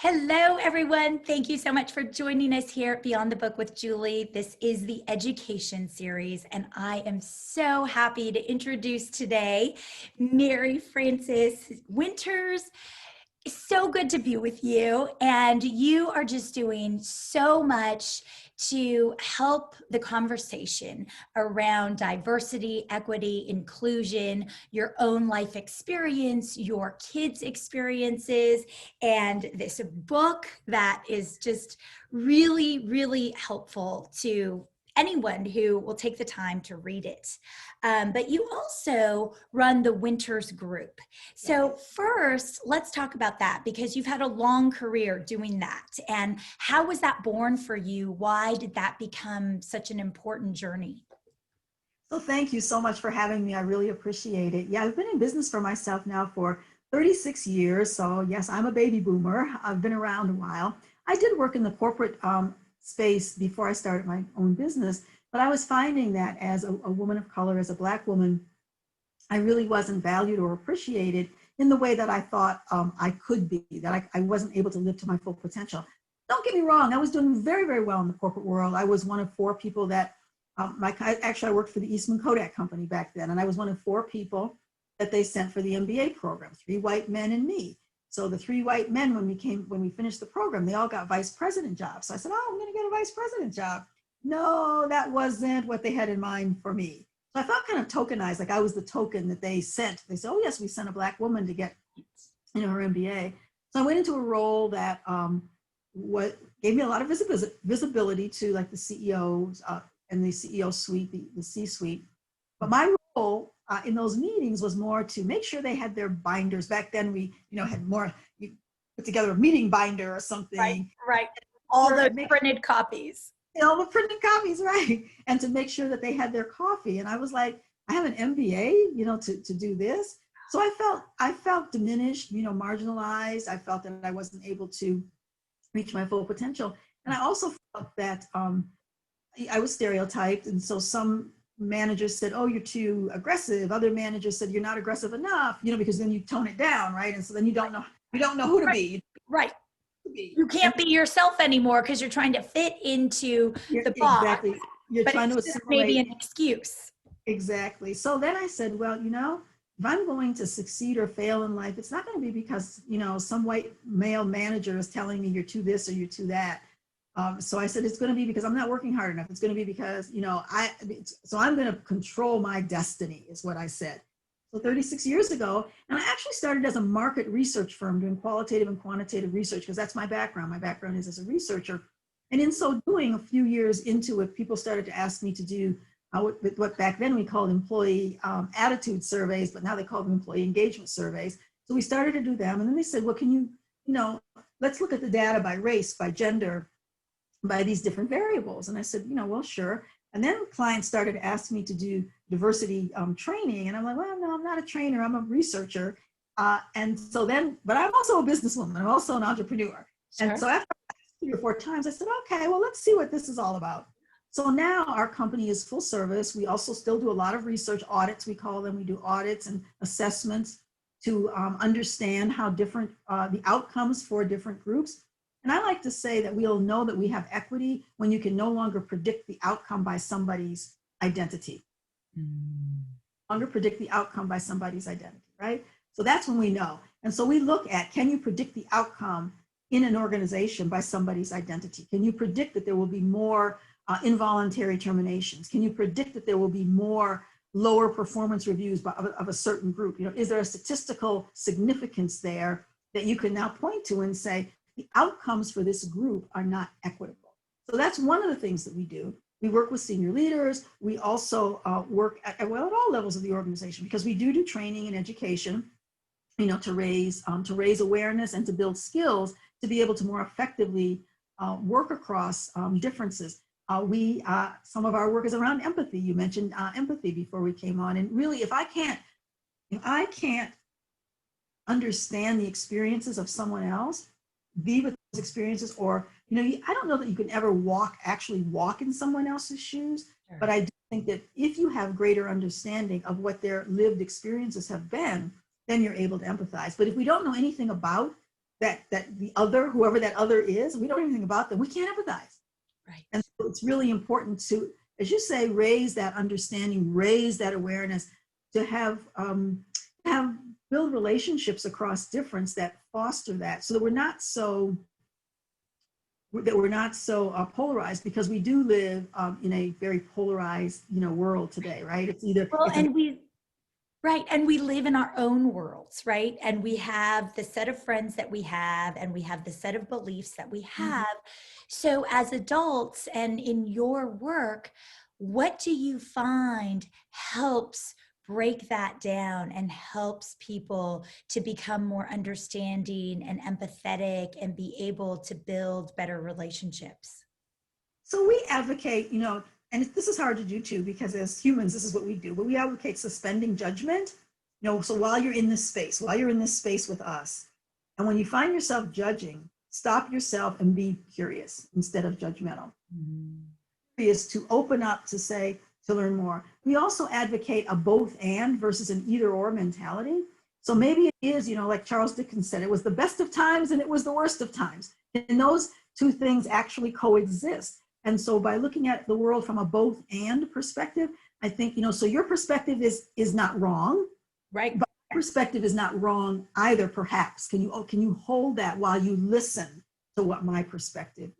Hello, everyone. Thank you so much for joining us here at Beyond the Book with Julie. This is the education series, and I am so happy to introduce today MaryFrances Winters. It's so good to be with you, and you are just doing so much to help the conversation around diversity, equity, inclusion, your own life experience, your kids' experiences, and this book that is just really, really helpful to anyone who will take the time to read it. But you also run the Winters group. So first, let's talk about that because you've had a long career doing that. And how was that born for you? Why did that become such an important journey? So thank you so much for having me. I really appreciate it. Yeah, I've been in business for myself now for 36 years. So yes, I'm a baby boomer. I've been around a while. I did work in the corporate space before I started my own business, but I was finding that as a woman of color, as a Black woman, I really wasn't valued or appreciated in the way that I thought I could be, that I wasn't able to live to my full potential. Don't get me wrong, I was doing very, very well in the corporate world. I was one of 4 people that, actually I worked for the Eastman Kodak company back then, and I was one of 4 people that they sent for the MBA program, 3 white men and me. So the 3 white men, when we finished the program, they all got vice president jobs. So I said, oh, I'm gonna get a vice president job. No, that wasn't what they had in mind for me. So I felt kind of tokenized, like I was the token that they sent. They said, oh yes, we sent a Black woman to get her MBA. So I went into a role that what gave me a lot of visibility to like the CEOs and the CEO suite, the C-suite. But my role in those meetings was more to make sure they had their binders. Back then we, had more, you put together a meeting binder or something. Right. All the printed copies. All the printed copies, right? And to make sure that they had their coffee. And I was like, I have an MBA, to do this. So I felt diminished, marginalized. I felt that I wasn't able to reach my full potential. And I also felt that I was stereotyped. And so some managers said, oh, you're too aggressive. Other managers said, you're not aggressive enough, because then you tone it down, right? And so then you don't know who to be. Right. You can't be yourself anymore because you're trying to fit into the box. Exactly. You're trying to assimilate. Maybe an excuse. Exactly. So then I said, well, if I'm going to succeed or fail in life, it's not going to be because, some white male manager is telling me you're too this or you're too that. So I said, it's going to be because I'm not working hard enough. It's going to be because, so I'm going to control my destiny is what I said. So 36 years ago, and I actually started as a market research firm doing qualitative and quantitative research because that's my background. My background is as a researcher. And in so doing, a few years into it, people started to ask me to do what back then we called employee attitude surveys, but now they call them employee engagement surveys. So we started to do them. And then they said, well, can you, let's look at the data by race, by gender, by these different variables. And I said, well, sure. And then clients started to ask me to do diversity training. And I'm like, well, no, I'm not a trainer. I'm a researcher. And so then, but I'm also a businesswoman. I'm also an entrepreneur. Sure. And so after 3 or 4 times, I said, okay, well, let's see what this is all about. So now our company is full service. We also still do a lot of research audits, we call them. We do audits and assessments to understand how different the outcomes for different groups. And I like to say that we'll know that we have equity when you can no longer predict the outcome by somebody's identity. Longer predict the outcome by somebody's identity, right? So that's when we know. And so we look at, can you predict the outcome in an organization by somebody's identity? Can you predict that there will be more involuntary terminations? Can you predict that there will be more lower performance reviews of a certain group? Is there a statistical significance there that you can now point to and say, the outcomes for this group are not equitable? So that's one of the things that we do. We work with senior leaders. We also work at all levels of the organization because we do training and education, to raise awareness and to build skills to be able to more effectively work across differences. Some of our work is around empathy. You mentioned empathy before we came on. And really, if I can't understand the experiences of someone else, be with those experiences, or, I don't know that you can ever actually walk in someone else's shoes, sure. But I do think that if you have greater understanding of what their lived experiences have been, then you're able to empathize. But if we don't know anything about that the other, whoever that other is, we don't know anything about them, we can't empathize. Right. And so it's really important to, as you say, raise that understanding, raise that awareness, to have build relationships across difference that foster that, so that we're not so polarized, because we do live in a very polarized, world today, right? It's either Well, it's and we live in our own worlds, right? And we have the set of friends that we have, and we have the set of beliefs that we have. So as adults and in your work, what do you find helps break that down and helps people to become more understanding and empathetic and be able to build better relationships? So we advocate, and this is hard to do too, because as humans, this is what we do, but we advocate suspending judgment. So while you're in this space with us, and when you find yourself judging, stop yourself and be curious instead of judgmental. Curious, to open up, to say, to learn more. We also advocate a both and versus an either or mentality. So maybe it is, like Charles Dickens said, it was the best of times and it was the worst of times. And those two things actually coexist. And so by looking at the world from a both and perspective, I think, so your perspective is not wrong. Right. But my perspective is not wrong either, perhaps. Can you hold that while you listen to what my perspective is?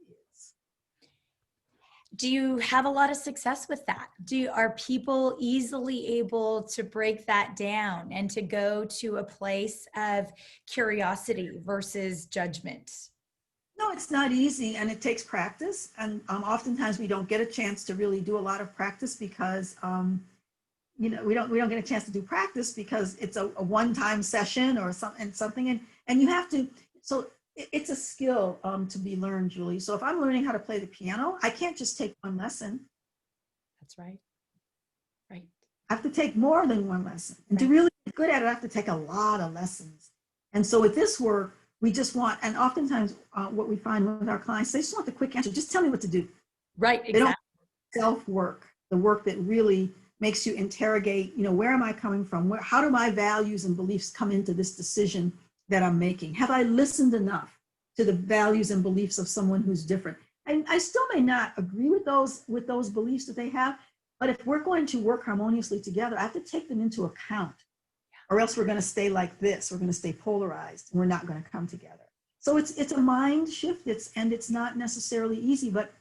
Do you have a lot of success with that? Are people easily able to break that down and to go to a place of curiosity versus judgment? No, it's not easy, and it takes practice. And oftentimes we don't get a chance to really do a lot of practice because we don't get a chance to do practice because it's a one-time session or something, and you have to. So it's a skill to be learned, Julie. So if I'm learning how to play the piano, I can't just take one lesson. That's right. Right. I have to take more than one lesson, and to really get good at it, I have to take a lot of lessons. And so with this work, we just want, and oftentimes what we find with our clients, they just want the quick answer. Just tell me what to do. Right, exactly. They don't self-work, the work that really makes you interrogate, where am I coming from? How do my values and beliefs come into this decision that I'm making? Have I listened enough to the values and beliefs of someone who's different? And I still may not agree with those beliefs that they have, but if we're going to work harmoniously together, I have to take them into account. Or else we're going to stay like this. We're going to stay polarized, and we're not going to come together. So it's a mind shift. It's not necessarily easy, but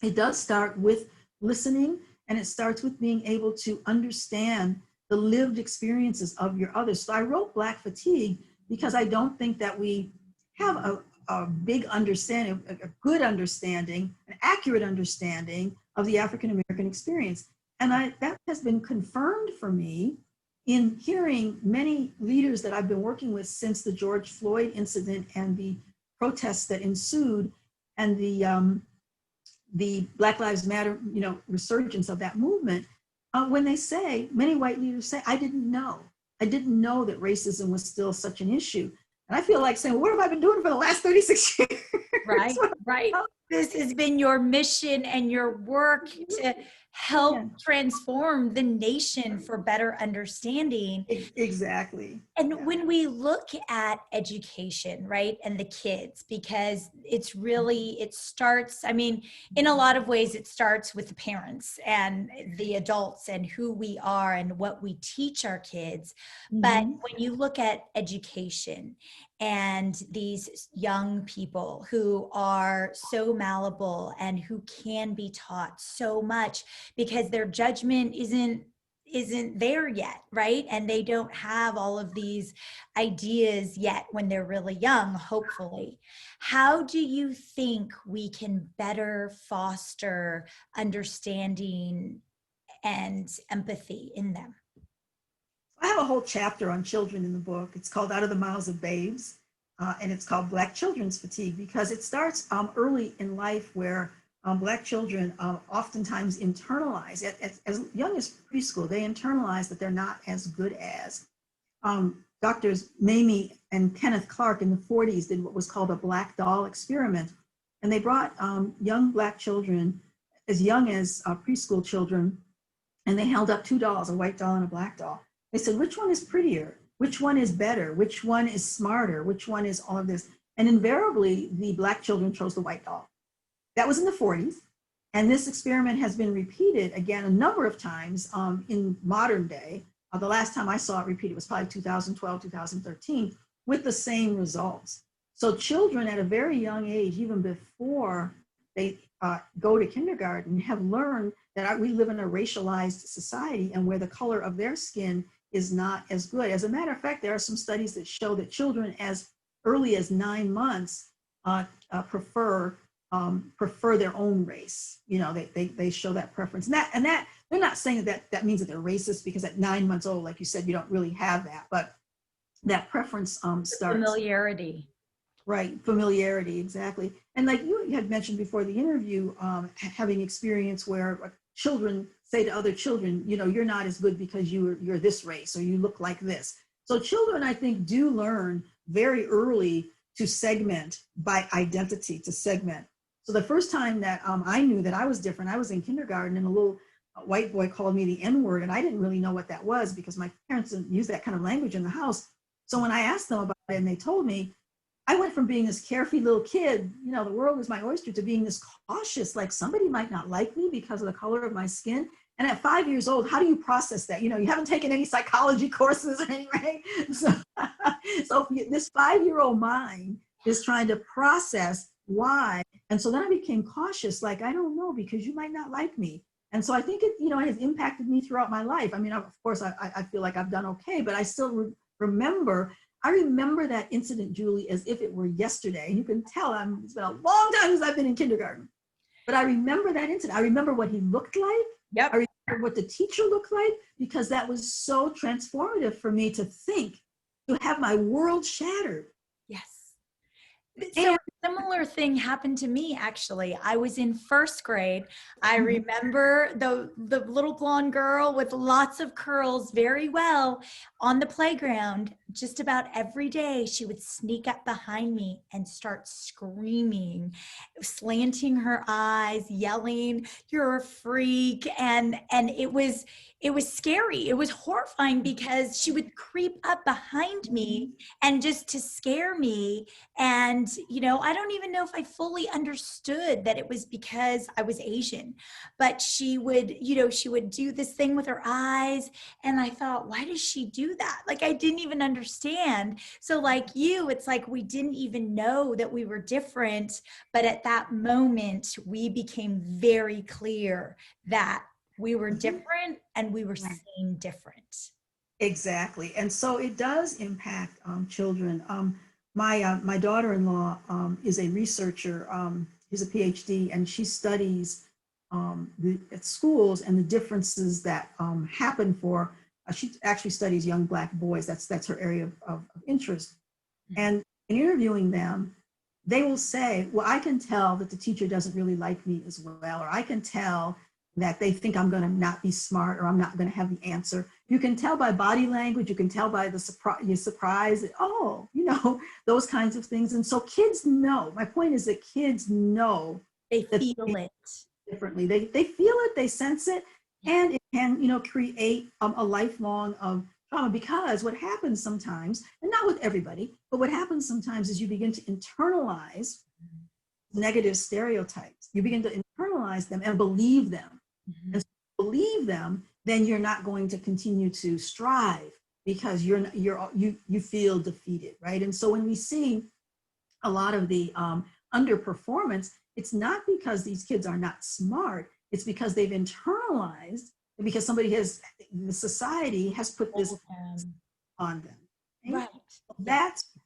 it does start with listening, and it starts with being able to understand the lived experiences of your others. So I wrote Black Fatigue because I don't think that we have a big understanding, a good understanding, an accurate understanding of the African American experience. And that has been confirmed for me in hearing many leaders that I've been working with since the George Floyd incident and the protests that ensued, and the Black Lives Matter, resurgence of that movement, when they say, many white leaders say, I didn't know that racism was still such an issue. And I feel like saying, well, what have I been doing for the last 36 years? Right, right. This has been your mission and your work to help transform the nation for better understanding. Exactly. And when we look at education, right, and the kids, because it starts, in a lot of ways, it starts with the parents and the adults and who we are and what we teach our kids. But when you look at education and these young people who are so malleable and who can be taught so much because their judgment isn't there yet, right? And they don't have all of these ideas yet when they're really young, hopefully. How do you think we can better foster understanding and empathy in them? I have a whole chapter on children in the book. It's called Out of the Mouths of Babes, and it's called Black Children's Fatigue, because it starts early in life, where Black children oftentimes internalize, as young as preschool, they internalize that they're not as good as. Doctors Mamie and Kenneth Clark in the 40s did what was called a black doll experiment. And they brought young Black children, as young as preschool children, and they held up two dolls, a white doll and a black doll. They said, which one is prettier? Which one is better? Which one is smarter? Which one is all of this? And invariably, the Black children chose the white doll. That was in the 40s. And this experiment has been repeated again a number of times in modern day. The last time I saw it repeated was probably 2012, 2013, with the same results. So children at a very young age, even before they go to kindergarten, have learned that we live in a racialized society and where the color of their skin is not as good. As a matter of fact, there are some studies that show that children as early as 9 months prefer their own race. They show that preference. And that they're not saying that means that they're racist, because at 9 months old, like you said, you don't really have that. But that preference starts. Familiarity. Right, familiarity, exactly. And like you had mentioned before the interview, having experience where children say to other children, you're not as good because you're this race or you look like this. So children, I think, do learn very early to segment by identity, to segment. So the first time that I knew that I was different, I was in kindergarten, and a little white boy called me the N-word, and I didn't really know what that was because my parents didn't use that kind of language in the house. So when I asked them about it and they told me, I went from being this carefree little kid, the world was my oyster, to being this cautious, like somebody might not like me because of the color of my skin. And at 5 years old, how do you process that? You haven't taken any psychology courses or anything, right? So this 5-year-old mind is trying to process why. And so then I became cautious, like, I don't know, because you might not like me. And so I think it has impacted me throughout my life. I mean, of course, I feel like I've done okay, but I still remember that incident, Julie, as if it were yesterday. And you can tell it's been a long time since I've been in kindergarten. But I remember that incident. I remember what he looked like. Yep. I remember what the teacher looked like, because that was so transformative for me to have my world shattered. Yes. So a similar thing happened to me, actually. I was in first grade. I remember the little blonde girl with lots of curls very well on the playground. Just about every day, she would sneak up behind me and start screaming, slanting her eyes, yelling, "You're a freak." And it was scary. It was horrifying because she would creep up behind me and just to scare me. And, I don't even know if I fully understood that it was because I was Asian, but she would do this thing with her eyes. And I thought, why does she do that? Like, I didn't even understand. So like you, it's like we didn't even know that we were different. But at that moment, we became very clear that we were different and we were seen different. Exactly. And so it does impact children. My daughter-in-law is a researcher, is a PhD, and she studies at schools and the differences that happen for, she actually studies young Black boys. That's her area of interest. And in interviewing them, they will say, well, I can tell that the teacher doesn't really like me as well, or I can tell that they think I'm going to not be smart, or I'm not going to have the answer. You can tell by body language, you can tell by the surprise, those kinds of things. And so kids know, my point is that kids know. They feel it differently. They feel it, they sense it, and it can, create a lifelong of trauma, because what happens sometimes, and not with everybody, but what happens sometimes is you begin to internalize negative stereotypes. You begin to internalize them and believe them. And if you believe them, then you're not going to continue to strive, because you feel defeated, right? And so when we see a lot of the underperformance, it's not because these kids are not smart. It's because they've internalized, because the society has put this on them. right?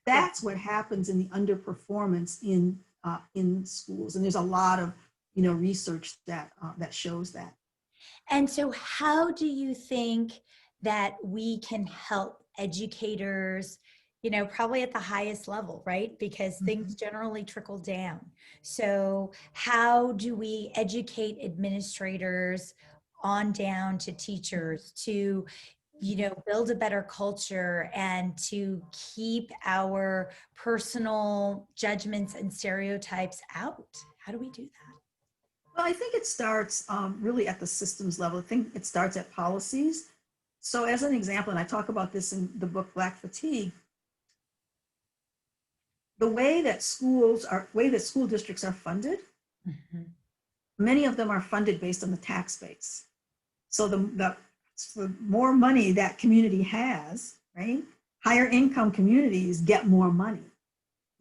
That's what happens in the underperformance in schools, and there's a lot of research that shows that. And so how do you think that we can help educators, probably at the highest level, right? Because things generally trickle down. So how do we educate administrators on down to teachers to build a better culture and to keep our personal judgments and stereotypes out? How do we do that? Well, I think it starts really at the systems level. I think it starts at policies. So as an example, and I talk about this in the book Black Fatigue, the way that school districts are funded, Mhm. many of them are funded based on the tax base. So the more money that community has, right? Higher income communities get more money.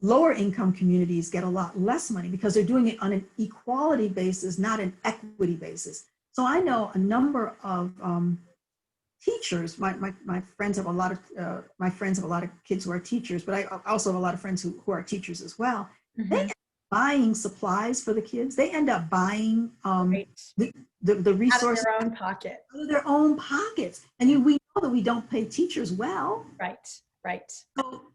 Lower income communities get a lot less money because they're doing it on an equality basis, not an equity basis. So I know a number of teachers. My friends have a lot of kids who are teachers, but I also have a lot of friends who are teachers as well. They end Mhm. up buying supplies for the kids. They end up buying Right. the Out of resources their own pocket. out of their own pockets. And we know that we don't pay teachers well. Right. Right.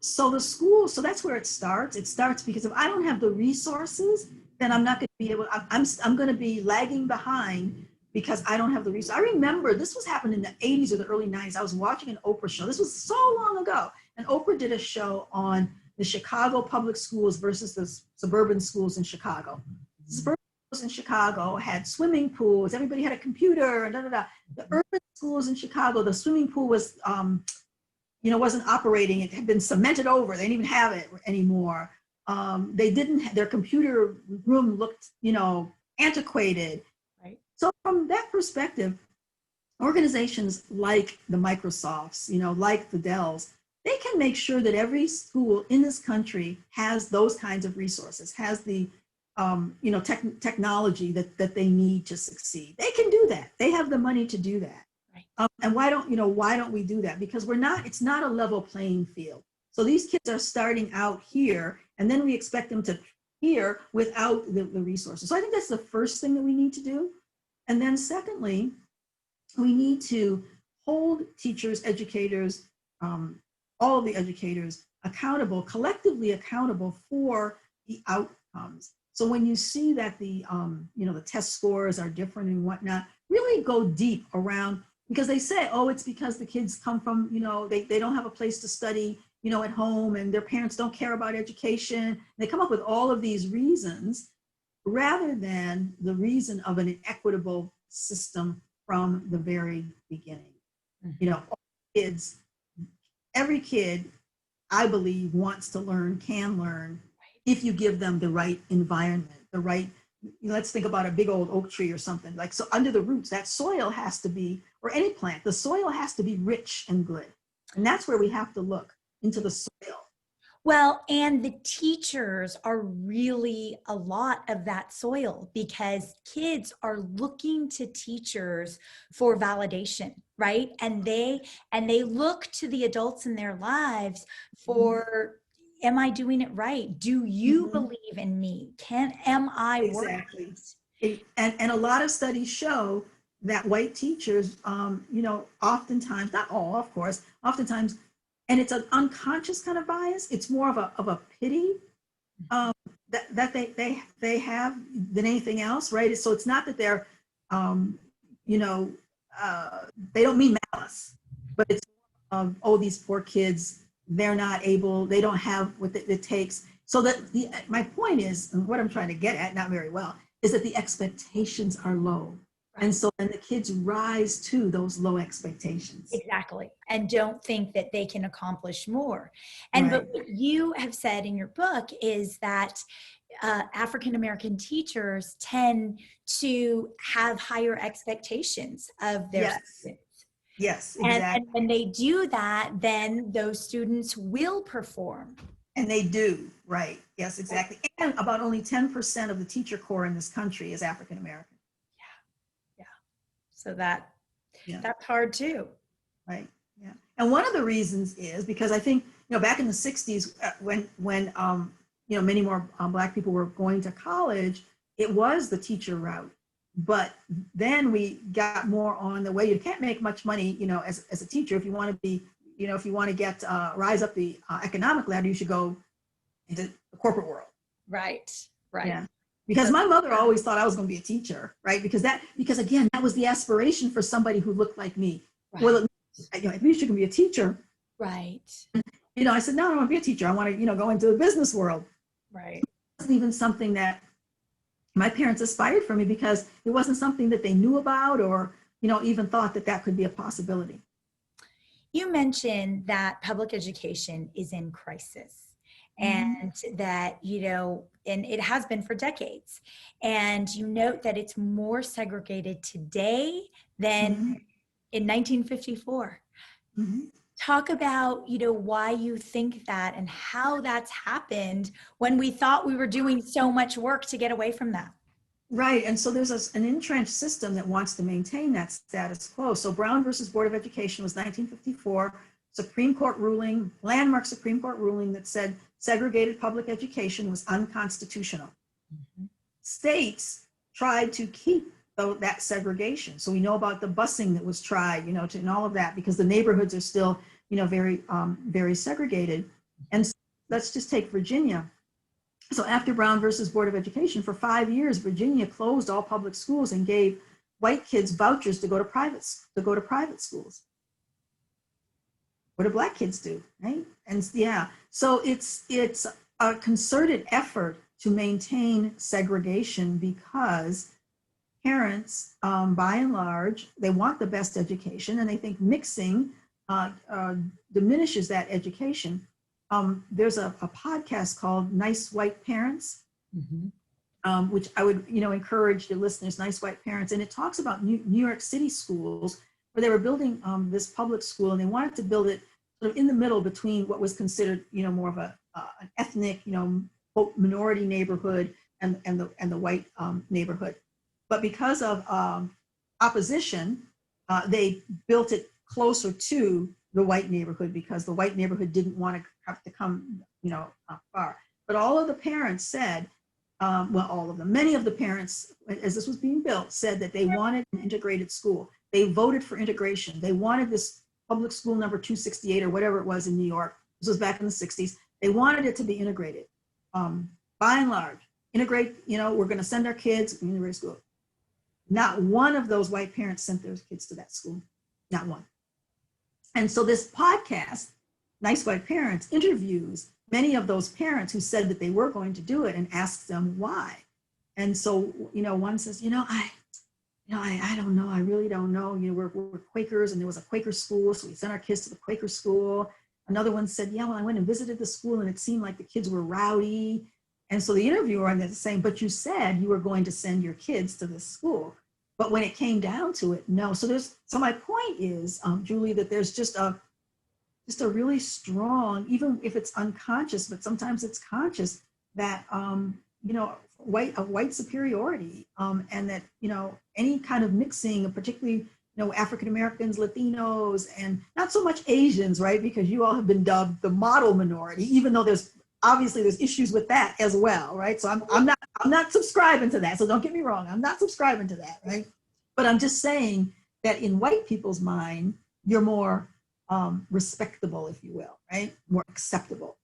So the school, so that's where it starts. It starts because if I don't have the resources, then I'm not going to be able, I'm going to be lagging behind because I don't have the resources. I remember this was happening in the 80s or the early 90s. I was watching an Oprah show. This was so long ago. And Oprah did a show on the Chicago public schools versus the suburban schools in Chicago. Suburban schools in Chicago had swimming pools. Everybody had a computer. And da, da, da. The urban schools in Chicago, the swimming pool was wasn't operating. It had been cemented over. They didn't even have it anymore. They didn't, their computer room looked, antiquated. Right. So from that perspective, organizations like the Microsofts, like the Dells, they can make sure that every school in this country has those kinds of resources, has the technology that they need to succeed. They can do that. They have the money to do that. And why don't we do that? Because it's not a level playing field. So these kids are starting out here, and then we expect them to here without the resources. So I think that's the first thing that we need to do. And then secondly, we need to hold teachers, educators, all of the educators collectively accountable for the outcomes. So when you see that the test scores are different and whatnot, really go deep around, because they say, oh, it's because the kids come from, they don't have a place to study, at home, and their parents don't care about education. They come up with all of these reasons rather than the reason of an equitable system from the very beginning. Mhm. All kids, every kid, I believe, wants to learn, can learn, if you give them the right environment, let's think about a big old oak tree or something. Like, so under the roots, that soil has to be, or any plant, the soil has to be rich and good. And that's where we have to look into the soil. Well, and the teachers are really a lot of that soil, because kids are looking to teachers for validation, right? And they look to the adults in their lives for, am I doing it right? Do you Mhm. believe in me? Am I worth Exactly. it? And a lot of studies show that white teachers, oftentimes, not all, of course, oftentimes, and it's an unconscious kind of bias. It's more of a pity um, that they have than anything else, right? So it's not that they're, um, you know, they don't mean malice, but it's, oh, these poor kids, they're not able, they don't have what it takes. So that my point is, and what I'm trying to get at, not very well, is that the expectations are low. And so then the kids rise to those low expectations. Exactly. And don't think that they can accomplish more. And Right. but what you have said in your book is that African American teachers tend to have higher expectations of their Yes. students. Yes, And exactly. when they do that, then those students will perform. And they do, right. Yes, exactly. And about only 10% of the teacher corps in this country is African American. Yeah. So Yeah, that's hard too. right. Yeah. And one of the reasons is because I think, back in the 60s, when many more Black people were going to college, it was the teacher route. But then we got more on the way you can't make much money, as a teacher. If you want to be, if you want to get rise up the economic ladder, you should go into the corporate world. Right. Right. Yeah. Because my mother always thought I was going to be a teacher, right? Because again, that was the aspiration for somebody who looked like me. Right. Well, at least you can be a teacher. Right. I said, no, I don't want to be a teacher. I want to, go into the business world. Right. It wasn't even something that my parents aspired for me because it wasn't something that they knew about or, even thought that could be a possibility. You mentioned that public education is in crisis. and that, and it has been for decades. And you note that it's more segregated today than in 1954. Talk about, why you think that and how that's happened when we thought we were doing so much work to get away from that. Right. And so there's an entrenched system that wants to maintain that status quo. So Brown versus Board of Education was 1954, Supreme Court ruling, landmark Supreme Court ruling that said segregated public education was unconstitutional. States tried to keep that segregation. So we know about the busing that was tried, and all of that, because the neighborhoods are still, very, very segregated. And so let's just take Virginia. So after Brown versus Board of Education, for 5 years, Virginia closed all public schools and gave white kids vouchers to go to private schools. What do black kids do, right? And so it's a concerted effort to maintain segregation because parents, by and large, they want the best education, and they think mixing diminishes that education. There's a podcast called Nice White Parents, which I would, encourage the listeners, Nice White Parents. And it talks about New York City schools where they were building this public school, and they wanted to build it sort of in the middle between what was considered, more of an ethnic, minority neighborhood and the white neighborhood. But because of opposition, they built it closer to the white neighborhood because the white neighborhood didn't want to have to come, far. But all of the parents said, all of them, many of the parents, as this was being built, said that they wanted an integrated school. They voted for integration. They wanted this public school number 268 or whatever it was in New York. This was back in the 60s. They wanted it to be integrated. By and large, integrate, we're going to send our kids to integrated school. Not one of those white parents sent their kids to that school. Not one. And so this podcast, Nice White Parents, interviews many of those parents who said that they were going to do it and asks them why. And so, one says, I don't know. I really don't know. We're Quakers, and there was a Quaker school, so we sent our kids to the Quaker school. Another one said, I went and visited the school, and it seemed like the kids were rowdy. And so the interviewer is saying, but you said you were going to send your kids to this school. But when it came down to it, no. So my point is, Julie, that there's just a really strong, even if it's unconscious, but sometimes it's conscious, that white superiority, and that any kind of mixing, particularly African Americans, Latinos, and not so much Asians, right? Because you all have been dubbed the model minority, even though there's issues with that as well, right? So I'm not subscribing to that. So don't get me wrong, I'm not subscribing to that, right? But I'm just saying that in white people's mind, you're more respectable, if you will, right? More acceptable.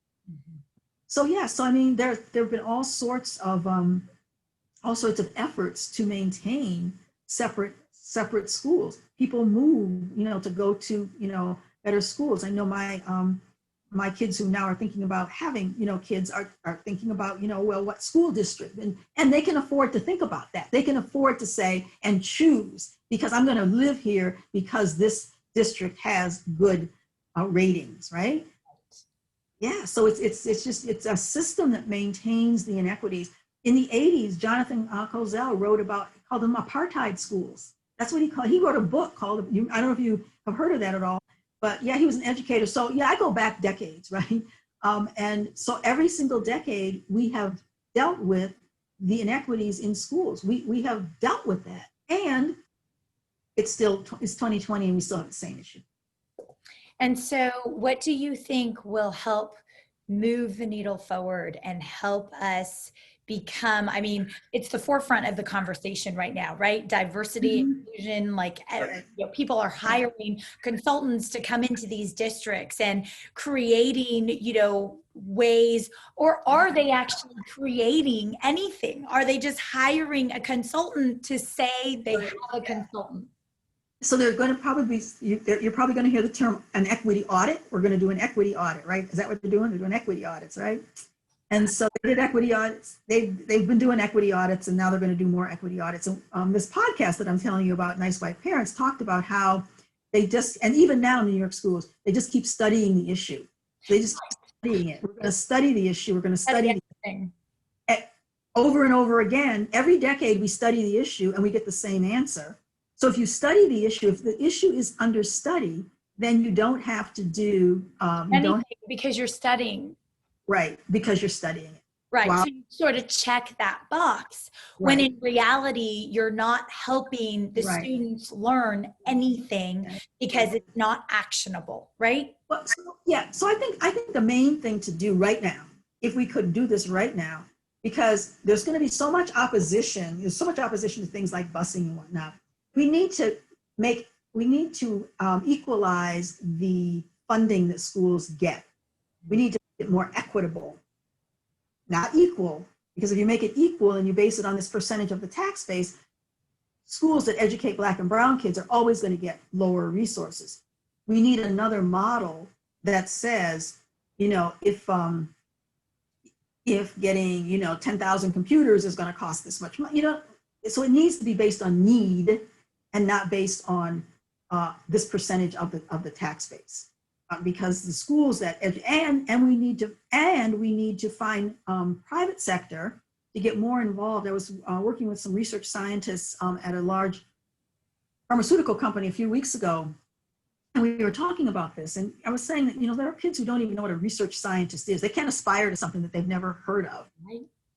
So I mean, there have been all sorts of efforts to maintain separate schools. People move, to go to better schools. I know my kids who now are thinking about having kids are thinking about what school district, and they can afford to think about that. They can afford to say and choose, because I'm going to live here because this district has good ratings, right? Yeah, so it's a system that maintains the inequities. In the 80s, Jonathan Kozell called them apartheid schools. That's what he wrote a book called, I don't know if you have heard of that at all, but yeah, he was an educator. So yeah, I go back decades, right? And so every single decade, we have dealt with the inequities in schools. We have dealt with that. And it's 2020 and we still have the same issue. And so what do you think will help move the needle forward and help us become, it's the forefront of the conversation right now, right? Diversity, inclusion, people are hiring consultants to come into these districts and creating, ways, or are they actually creating anything? Are they just hiring a consultant to say they have a consultant? So they're going to probably you're probably going to hear the term an equity audit. We're going to do an equity audit, right? Is that what they're doing? They're doing equity audits, right? And so they did equity audits. They've been doing equity audits, and now they're going to do more equity audits. And this podcast that I'm telling you about, Nice White Parents, talked about how and even now in New York schools, they just keep studying the issue. They just keep studying it. We're going to study the issue. We're going to Study study everything. it over and over again. Every decade we study the issue and we get the same answer. So if you study the issue, if the issue is under study, then you don't have to do, Anything because you're studying. right, because you're studying it. Right. Wow. So you sort of check that box when in reality, you're not helping the Right. students learn anything because it's not actionable, right? But so, yeah, so I think the main thing to do right now, if we could do this right now, because there's going to be so much opposition, there's so much opposition to things like busing and whatnot. We need to equalize the funding that schools get. We need to make it more equitable, not equal, because if you make it equal and you base it on this percentage of the tax base, schools that educate Black and brown kids are always going to get lower resources. We need another model that says, if getting 10,000 computers is going to cost this much money, so it needs to be based on need and not based on this percentage of the tax base, because the schools that and we need to find private sector to get more involved. I was working with some research scientists at a large pharmaceutical company a few weeks ago, and we were talking about this, and I was saying that, there are kids who don't even know what a research scientist is. They can't aspire to something that they've never heard of.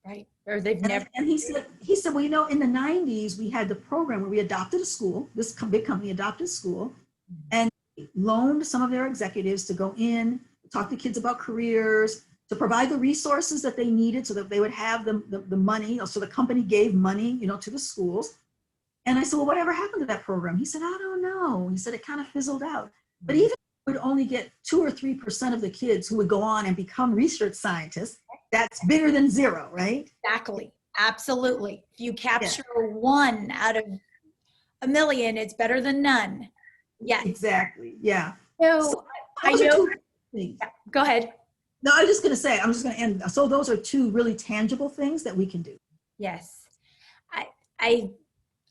Right. Or they've never. And he said, well, in the 90s, we had the program where we adopted a school. This big company adopted a school and loaned some of their executives to go in, talk to kids about careers, to provide the resources that they needed so that they would have the money. So the company gave money, to the schools. And I said, well, whatever happened to that program? He said, I don't know. He said, it kind of fizzled out. But even if we would only get 2 or 3% of the kids who would go on and become research scientists, that's bigger than zero, right? Exactly. Absolutely. If you capture 1 out of a million, it's better than none. Yes. Exactly. Yeah. So I know. Go ahead. No, I'm just going to end. So those are 2 really tangible things that we can do. Yes.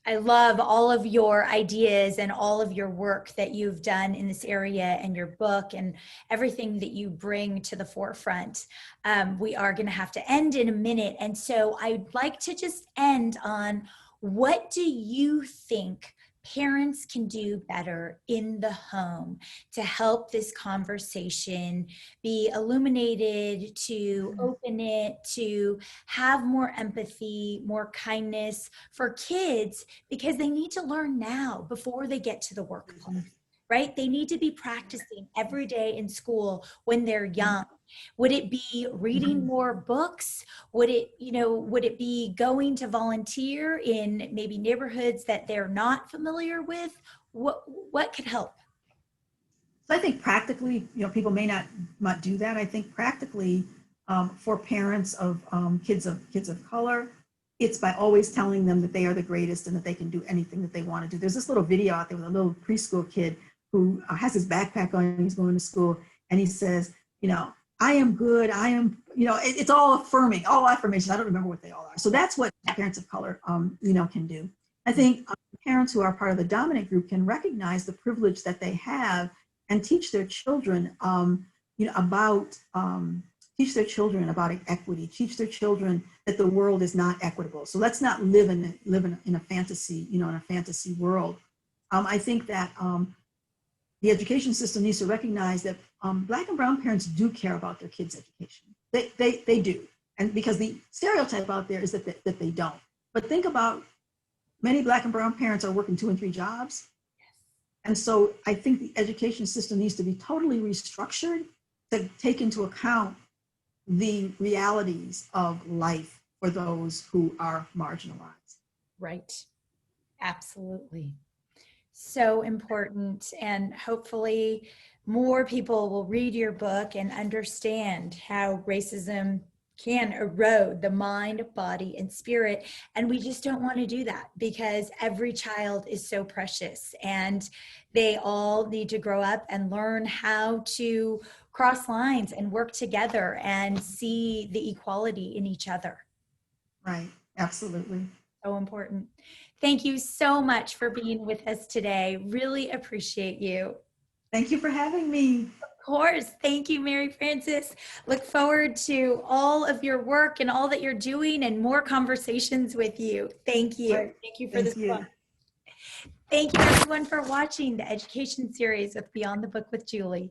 I love all of your ideas and all of your work that you've done in this area and your book and everything that you bring to the forefront. We are going to have to end in a minute. And so I'd like to just end on, what do you think parents can do better in the home to help this conversation be illuminated, to open it, to have more empathy, more kindness for kids, because they need to learn now before they get to the workplace, right? They need to be practicing every day in school when they're young. Would it be reading more books? Would it be going to volunteer in maybe neighborhoods that they're not familiar with? What could help? So I think practically, people may not do that. I think practically, for parents of kids of color, it's by always telling them that they are the greatest and that they can do anything that they want to do. There's this little video out there with a little preschool kid who has his backpack on, and he's going to school, and he says, I am good. I am, it's all affirming, all affirmations. I don't remember what they all are. So that's what parents of color, can do. I think parents who are part of the dominant group can recognize the privilege that they have and teach their children, about equity, teach their children that the world is not equitable. So let's not live in a fantasy, in a fantasy world. I think that the education system needs to recognize that Black and brown parents do care about their kids' education. They do. And because the stereotype out there is that they don't. But think about, many Black and brown parents are working 2 and 3 jobs. And so I think the education system needs to be totally restructured to take into account the realities of life for those who are marginalized. Right. Absolutely. So important. And hopefully more people will read your book and understand how racism can erode the mind, body, and spirit. And we just don't want to do that, because every child is so precious and they all need to grow up and learn how to cross lines and work together and see the equality in each other. Right. Absolutely. So important. Thank you so much for being with us today. Really appreciate you. Thank you for having me. Of course. Thank you, MaryFrances. Look forward to all of your work and all that you're doing and more conversations with you. Thank you. Right. Thank you for this Thank book. you. Thank you, everyone, for watching the education series with Beyond the Book with Julie.